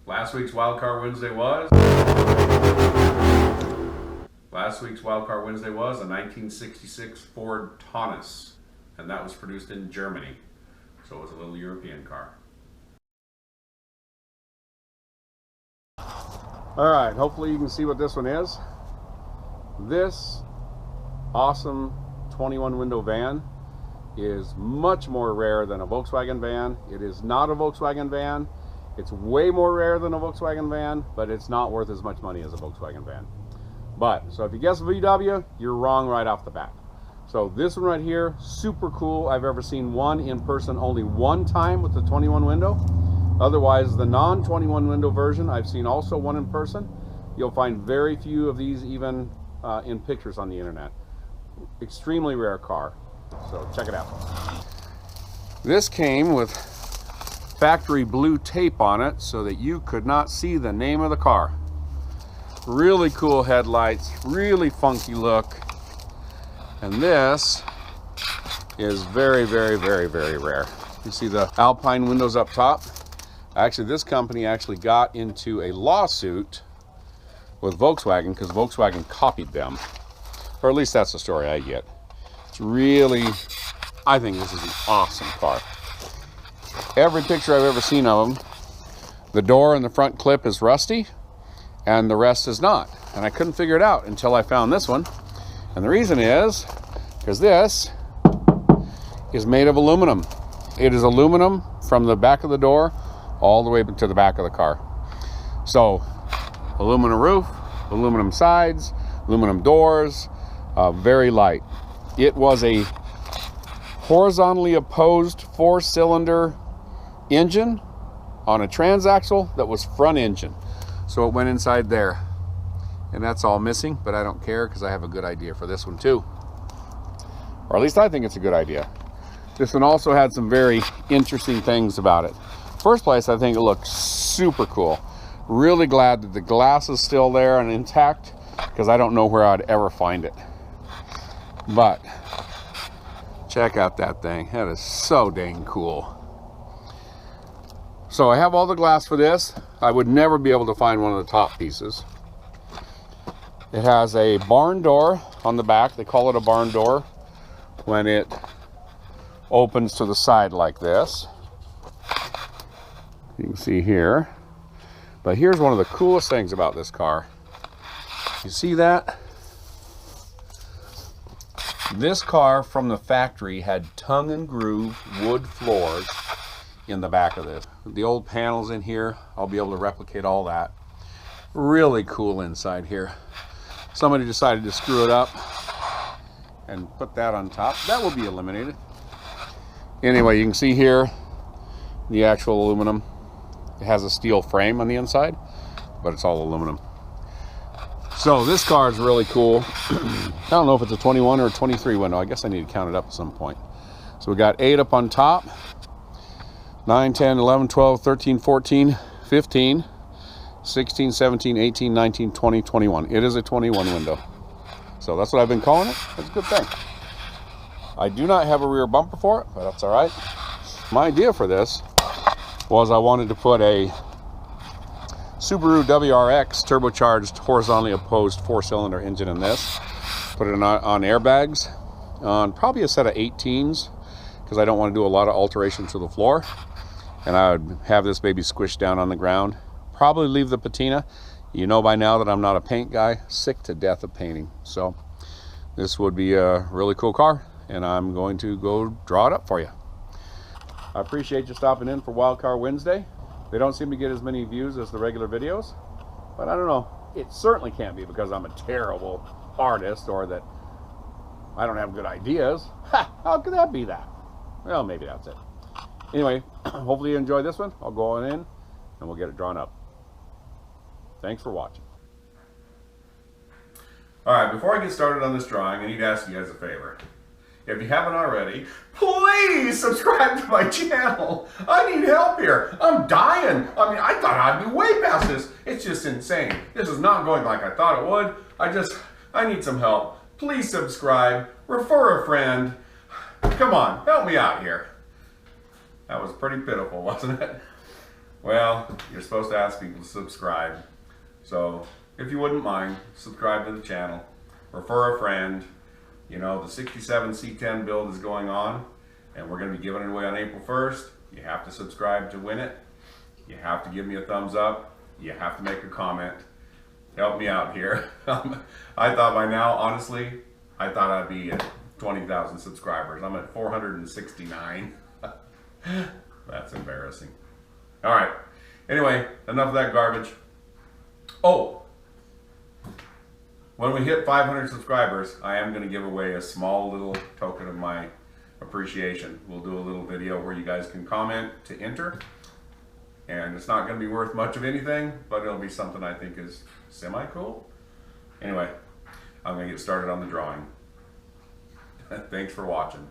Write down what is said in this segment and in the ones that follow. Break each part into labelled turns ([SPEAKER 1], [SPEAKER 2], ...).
[SPEAKER 1] Last week's Wildcard Wednesday was a 1966 Ford Taunus, and that was produced in Germany, so it was a little European car. All right, hopefully you can see what this one is. This awesome 21 window van is much more rare than a Volkswagen van. It is not a Volkswagen van. It's way more rare than a Volkswagen van, but it's not worth as much money as a Volkswagen van. But, so if you guess VW, you're wrong right off the bat. So this one right here, super cool. I've ever seen one in person only one time with the 21 window. Otherwise, the non-21 window version, I've seen also one in person. You'll find very few of these even in pictures on the internet. Extremely rare car. So check it out. This came with factory blue tape on it so that you could not see the name of the car. Really cool headlights, really funky look. And this is very, very, very, very rare. You see the Alpine windows up top? Actually, this company actually got into a lawsuit with Volkswagen because Volkswagen copied them. Or at least that's the story I get. It's really, I think this is an awesome car. Every picture I've ever seen of them, the door and the front clip is rusty and the rest is not. And I couldn't figure it out until I found this one. And the reason is because this is made of aluminum. It is aluminum from the back of the door all the way to the back of the car. So aluminum roof, aluminum sides, aluminum doors, very light. It was a horizontally opposed 4-cylinder engine on a transaxle that was front engine. So it went inside there. And that's all missing, but I don't care because I have a good idea for this one too. Or at least I think it's a good idea. This one also had some very interesting things about it. First place, I think it looks super cool. Really glad that the glass is still there and intact because I don't know where I'd ever find it. But check out that thing. That is so dang cool. So I have all the glass for this. I would never be able to find one of the top pieces. It has a barn door on the back. They call it a barn door when it opens to the side like this. You can see here. But here's one of the coolest things about this car. You see that? This car from the factory had tongue and groove wood floors in the back of this. The old panels in here, I'll be able to replicate all that. Really cool inside here. Somebody decided to screw it up and put that on top. That will be eliminated. Anyway, you can see here the actual aluminum. It has a steel frame on the inside, but it's all aluminum. So this car is really cool. I don't know if it's a 21 or a 23 window. I guess I need to count it up at some point. So we got 8 up on top. 9, 10, 11, 12, 13, 14, 15, 16, 17, 18, 19, 20, 21. It is a 21 window. So that's what I've been calling it. That's a good thing. I do not have a rear bumper for it, but that's all right. My idea for this was I wanted to put a Subaru WRX turbocharged horizontally opposed 4-cylinder engine in this. Put it on airbags on probably a set of 18s because I don't want to do a lot of alterations to the floor. And I would have this baby squished down on the ground. Probably leave the patina. You know by now that I'm not a paint guy. Sick to death of painting. So this would be a really cool car. And I'm going to go draw it up for you. I appreciate you stopping in for Wildcard Wednesday. They don't seem to get as many views as the regular videos. But I don't know. It certainly can't be because I'm a terrible artist or that I don't have good ideas. Ha! How could that be that? Well, maybe that's it. Anyway, hopefully you enjoyed this one. I'll go on in and we'll get it drawn up. Thanks for watching. Alright, before I get started on this drawing, I need to ask you guys a favor. If you haven't already, please subscribe to my channel. I need help here. I'm dying. I mean, I thought I'd be way past this. It's just insane. This is not going like I thought it would. I need some help. Please subscribe. Refer a friend. Come on, help me out here. That was pretty pitiful, wasn't it? Well, you're supposed to ask people to subscribe. So if you wouldn't mind, subscribe to the channel. Refer a friend. You know, the 67 C10 build is going on, and we're going to be giving it away on April 1st. You have to subscribe to win it. You have to give me a thumbs up. You have to make a comment. Help me out here. I thought by now, honestly, I thought I'd be at 20,000 subscribers. I'm at 469. That's embarrassing. All right. Anyway, enough of that garbage. Oh, when we hit 500 subscribers, I am going to give away a small little token of my appreciation. We'll do a little video where you guys can comment to enter. And it's not going to be worth much of anything, but it'll be something I think is semi-cool. Anyway, I'm going to get started on the drawing. Thanks for watching.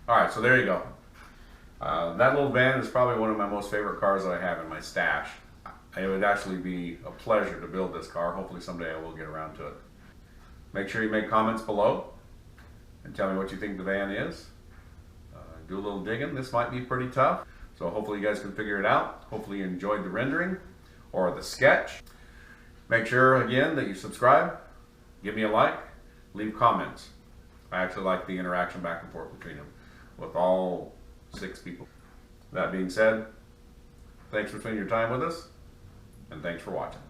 [SPEAKER 1] Alright, so there you go. That little van is probably one of my most favorite cars that I have in my stash. It would actually be a pleasure to build this car. Hopefully someday I will get around to it. Make sure you make comments below. and tell me what you think the van is. Do a little digging. This might be pretty tough, so hopefully you guys can figure it out. Hopefully you enjoyed the rendering or the sketch. Make sure again that you subscribe, give me a like, leave comments. I actually like the interaction back and forth between them with all 6 people. That being said, thanks for spending your time with us, and thanks for watching.